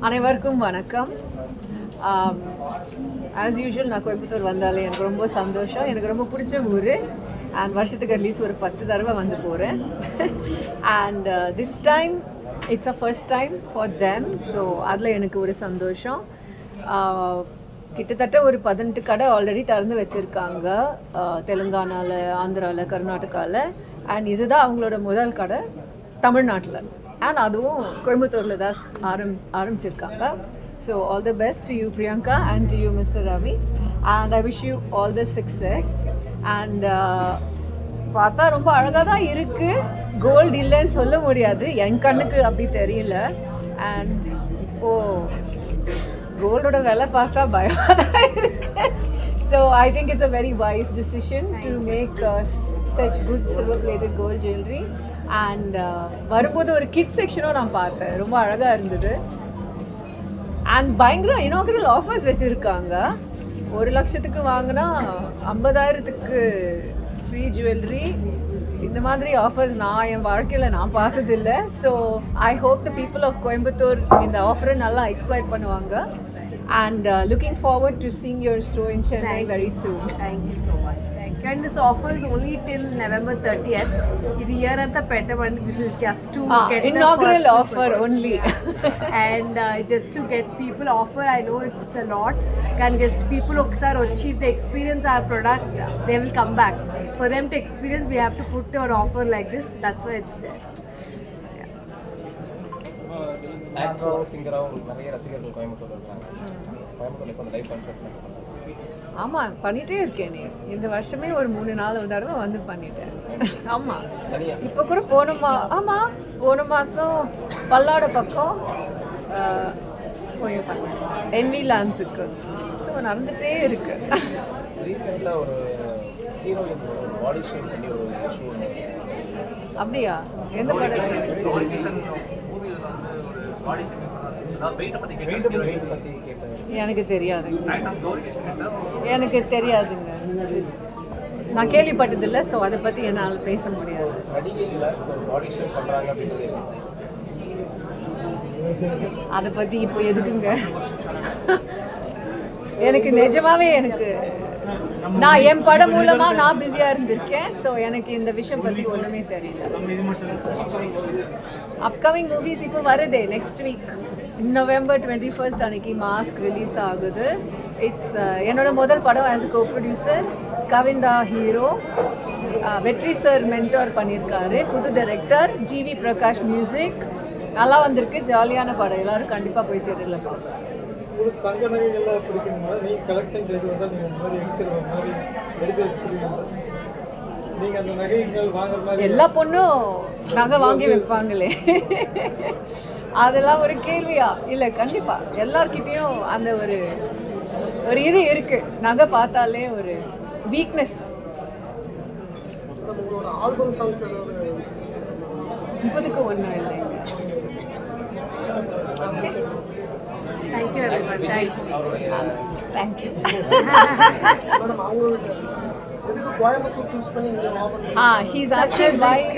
அனைவருக்கும் வணக்கம். As usual நான் கோயம்புத்தூர் வந்தாலே எனக்கு ரொம்ப சந்தோஷம். எனக்கு ரொம்ப பிடிச்ச ஊர். அண்ட் வருஷத்துக்கு அட்லீஸ்ட் ஒரு 10 தடவை வந்து போகிறேன். And this time it's a first time for them. So அதில் எனக்கு ஒரு சந்தோஷம். கிட்டத்தட்ட ஒரு 18 கடை ஆல்ரெடி திறந்து வச்சுருக்காங்க தெலுங்கானாவில், ஆந்திராவில், கர்நாடகாவில். அண்ட் இதுதான் அவங்களோட முதல் கடை தமிழ்நாட்டில். அண்ட் அதுவும் கோயம்புத்தூரில் தான் ஆரம்பிச்சிருக்காங்க. So all the best to you Priyanka and to you mister Ravi. And I wish you all the success. And பார்த்தா ரொம்ப அழகாக தான் இருக்குது. கோல்டு இல்லைன்னு சொல்ல முடியாது, என் கண்ணுக்கு அப்படி தெரியல. அண்ட் இப்போது கோல்டோட விலை பார்த்தா பயமாக தான் இருக்குது. So I think it's a very wise decision to make such good silver plated gold jewelry. And வரும்போது ஒரு கிட்ஸ் செக்ஷனும் நான் பார்த்தேன், ரொம்ப அழகாக இருந்தது. அண்ட் பயங்கர இனாகரல் ஆஃபர்ஸ் வச்சுருக்காங்க. 1 லட்சத்துக்கு வாங்கினா 50,000க்கு ஃப்ரீ ஜுவல்லரி. இந்த மாதிரி ஆஃபர்ஸ் நான் என் வாழ்க்கையில் நான் பார்த்ததில்லை. So I hope the people of Coimbatore இந்த ஆஃபரை நல்லா எக்ஸ்ப்ளாய்ட் பண்ணுவாங்க. And looking forward to seeing your store in Chennai very soon. Thank you so much. Thank you. And this offer is only till November 30th. This year at the Pettamandi, this is just to get inaugural the offer only. And just to get people offer, I know it's a lot. Can just people if they experience our product, they will come back. For them to experience, we have to put our offer like this. That's why it's there. ஆக்டரும் சிங்கராகவும் நிறைய ரசிகர்கள் கோயம்புத்தூர் இருக்காங்க. கோயம்புத்தூர் இப்போ live concert ஆமாம் பண்ணிகிட்டே இருக்கேன். நீ இந்த வருஷமே ஒரு 3-4 தடவை வந்து பண்ணிட்டேன். ஆமாம், இப்போ கூட போன மாதம் பல்லாட பக்கம் போய் பண்ணேன் என்வி லான்ஸுக்கு. ஸோ நடந்துகிட்டே இருக்கு. ரீசெண்டாக ஒரு ஹீரோயின் பாடி ஷேப் பண்ணி ஒரு இஷ்யூ. அப்படியா? எந்த படத்தில்? எனக்கு தெரியாதுங்க. நான் கேள்விப்பட்டதில்லை. ஸோ அதை பற்றி என்னால் பேச முடியாது. அதை பற்றி இப்போ எதுக்குங்க? எனக்கு நிஜமாவே நான் என் படம் மூலமாக நான் பிஸியாக இருந்திருக்கேன். ஸோ எனக்கு இந்த விஷயம் பற்றி ஒன்றுமே தெரியல. அப்கமிங் மூவிஸ் இப்போ வருதே நெக்ஸ்ட் வீக் November 21st அன்னைக்கு மாஸ்க் ரிலீஸ் ஆகுது. இட்ஸ் என்னோட முதல் படம் ஆஸ் அ கோ ப்ரொடியூசர். கவின்தா ஹீரோ. வெற்றி சார் மென்டோர் பண்ணியிருக்காரு. புது டைரக்டர் ஜிவி பிரகாஷ் மியூசிக். நல்லா வந்திருக்கு. ஜாலியான படம். எல்லோரும் கண்டிப்பாக போய் தெரியல பார்க்கலாம். தங்க நகைகள்லாம் பிடிக்குமா? நீ கலெக்ஷன் செய்து வந்தால் நீங்கள் இந்த மாதிரி எடுக்கிற மாதிரி எடுத்து வச்சுருக்கீங்க. நீங்க அந்த நகைகள் வாங்குற மாதிரி எல்லா பொண்ணும் நகை வாங்கி வைப்பாங்களே அதெல்லாம் ஒரு கேள்வியா? இல்லை, கண்டிப்பாக எல்லார்கிட்டேயும் அந்த ஒரு ஒரு இது இருக்குது. நகை பார்த்தாலே ஒரு வீக்னஸ். உங்களோட ஆல்பம் சாங்ஸ் ஏதாவது இப்போதைக்கு ஒன்றும் இல்லைங்க. Okay, Thank you everyone. Thank you. Thank you. Madam அவங்க எதுக்கு கோயம்புத்தூர் சூஸ் பண்ணி இங்கே வாங்க he's Such a asking by big